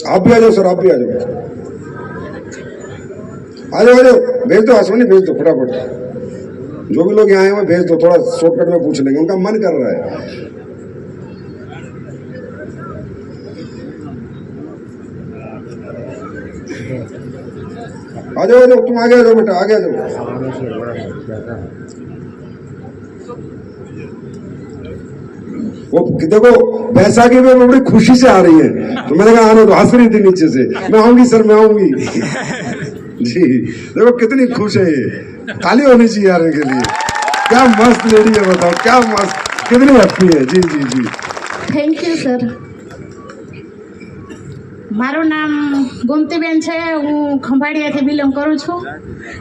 आप भी आ जाओ सर, आप भी आ जाओ, आ जाओ, आ जाओ, भेज दो अश्विनी, भेज दो फटाफट। जो भी लोग यहाँ आए हुए भेज दो, थोड़ा शॉर्टकट में पूछ लेंगे, उनका मन कर रहा है। आ जाओ, आ जाओ, तुम आगे आ जाओ बेटा, आगे आ जाओ। वो देखो बैसाखी में बड़ी खुशी से आ रही है, तो मैंने कहा आने दो, हंस रही थी नीचे से, मैं आऊंगी सर, मैं आऊंगी। जी देखो कितनी खुश है ये, ताली होनी चाहिए यार इनके लिए। क्या मस्त लेडी है, बताओ क्या मस्त, कितनी हैप्पी है। जी जी जी, થેન્ક યુ સર। મારું નામ ગોમતીબેન છે, હું ખંભાળિયાથી બિલોંગ કરું છું।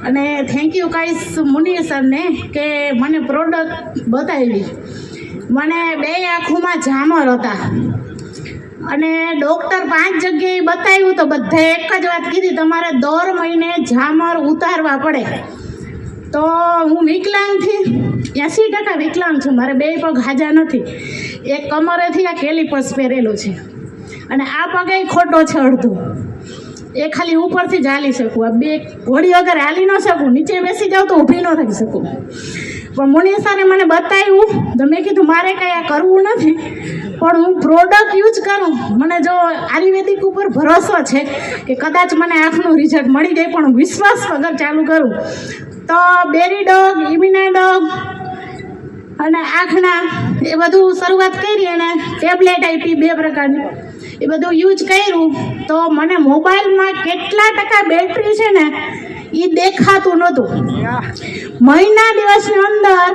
અને થેન્ક યુ ગાઈસ મુનિ સરને કે મને પ્રોડક્ટ બતાવી। મને બે આંખોમાં ઝામર હતા અને ડૉક્ટર 5 જગ્યાએ બતાવ્યું તો બધાએ એક જ વાત કીધી, તમારે દર મહિને ઝામર ઉતારવા પડે। તો હું વિકલાંગથી 80% વિકલાંગ છું, મારે બે પગ હાજા નથી, એક કમરેથી આ કેલિપર્સ પહેરેલું છે અને આ પગે ખોટો છે અડધો, એ ખાલી ઉપરથી જ હાલી શકું, આ બે ઘોડી વગર હાલી ન શકું, નીચે બેસી જાઉં તો ઊભી ન થઈ શકું। પણ મુનિ સરે મને બતાવ્યું તો મેં કીધું મારે કંઈ આ કરવું નથી, પણ હું પ્રોડક્ટ યુઝ કરું। મને જો આયુર્વેદિક ઉપર ભરોસો છે કે કદાચ મને આંખનું રિઝલ્ટ મળી જાય, પણ વિશ્વાસ વગર ચાલુ કરું તો બેરી ડોગ, ઇમ્યુના ડોગ અને આંખના એ બધું શરૂઆત કરી અને ટેબ્લેટ આપી 2 પ્રકારની, એ બધું યુઝ કર્યું તો મને મોબાઈલમાં કેટલા ટકા બેટરી છે ને એ દેખાતું નહોતું। મહિના દિવસની અંદર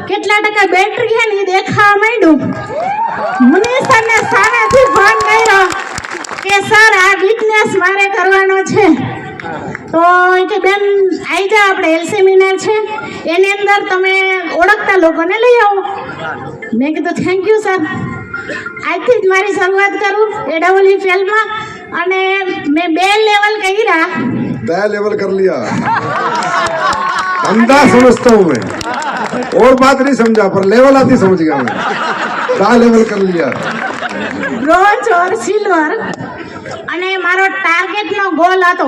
કેટલા ટકા બેટરી છે ને એ દેખાવા માંડ્યું। મને સરને સામેથી ફોન કર્યો કે સર આ બિઝનેસ મારે કરવાનો છે, તો કે બેન આવી જાઓ, આપણે હેલ્થ સેમિનાર છે એની અંદર તમે ઓળખતા લોકોને લઈ આવો। મેં કીધું થેન્ક યુ સર, આજથી જ મારી શરૂઆત કરું AWFL અને મેં 2 લેવલ કર્યા। 2 लेवल कर लिया, अंधा समझता हूँ मैं, और बात नहीं समझा पर लेवल आती समझ गया मैं। 2 लेवल कर लिया, બ્રોન્ઝ ઓર સિલ્વર। અને મારો ટાર્ગેટનો ગોલ હતો,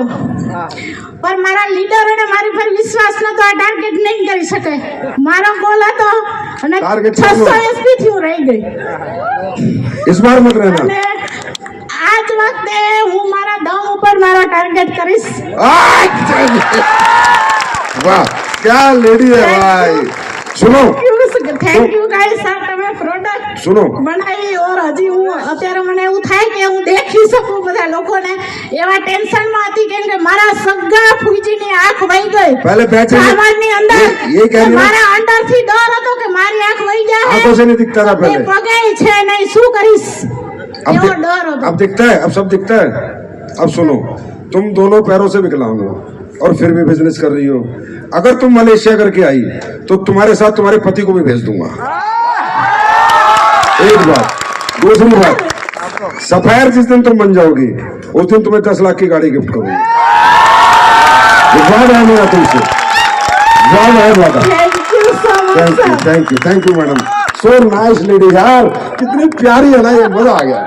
પણ મારા લીડરોને મારી પર વિશ્વાસ નતો, આ ટાર્ગેટ નહીં કરી શકે। મારો ગોલ હતો અને 600 SP થી હું રહી ગઈ। इस बार मत रहना। અને આજ વખતે હું મારા દમ ઉપર મારો ટાર્ગેટ કરીશ। वाह क्या लेडी है भाई। सुनो થેન્ક યુ ગાઈસ સર, તમે પ્રોડક્ટ सुनो, બનાવી ઓર હજી હું અત્યારે મને એવું થાય કે હું દેખી શકું બધા લોકોને। એવા ટેન્શનમાં હતી કેમ કે મારા સગા ફૂજીની આંખ વહી ગઈ पहले बैठे સામાનની અંદર। ये कह रही મારા અંદરથી ડર હતો કે મારી આંખ વહી જાય, आंखों से नहीं दिखता था એ पहले, પગે છે નહીં, શું કરીશ એવો ડર હતો। अब दिखता है, अब सब दिखता है। अब सुनो, तुम दोनों पैरों से विकलांग हो और फिर भी बिजनेस कर रही हो। अगर तुम मलेशिया करके आई तो तुम्हारे साथ तुम्हारे पति को भी भेज दूंगा। एक बात, दूसरी बात, सफायर जिस दिन तुम बन जाओगी उस दिन तुम्हें 10 लाख की गाड़ी गिफ्ट करूंगी। वादा है मेरा तुमसे, वादा है, वादा। Thank you so much thank you, sir. Thank you, thank you madam. So nice lady यार, कितनी प्यारी है ना ये, मजा आ गया।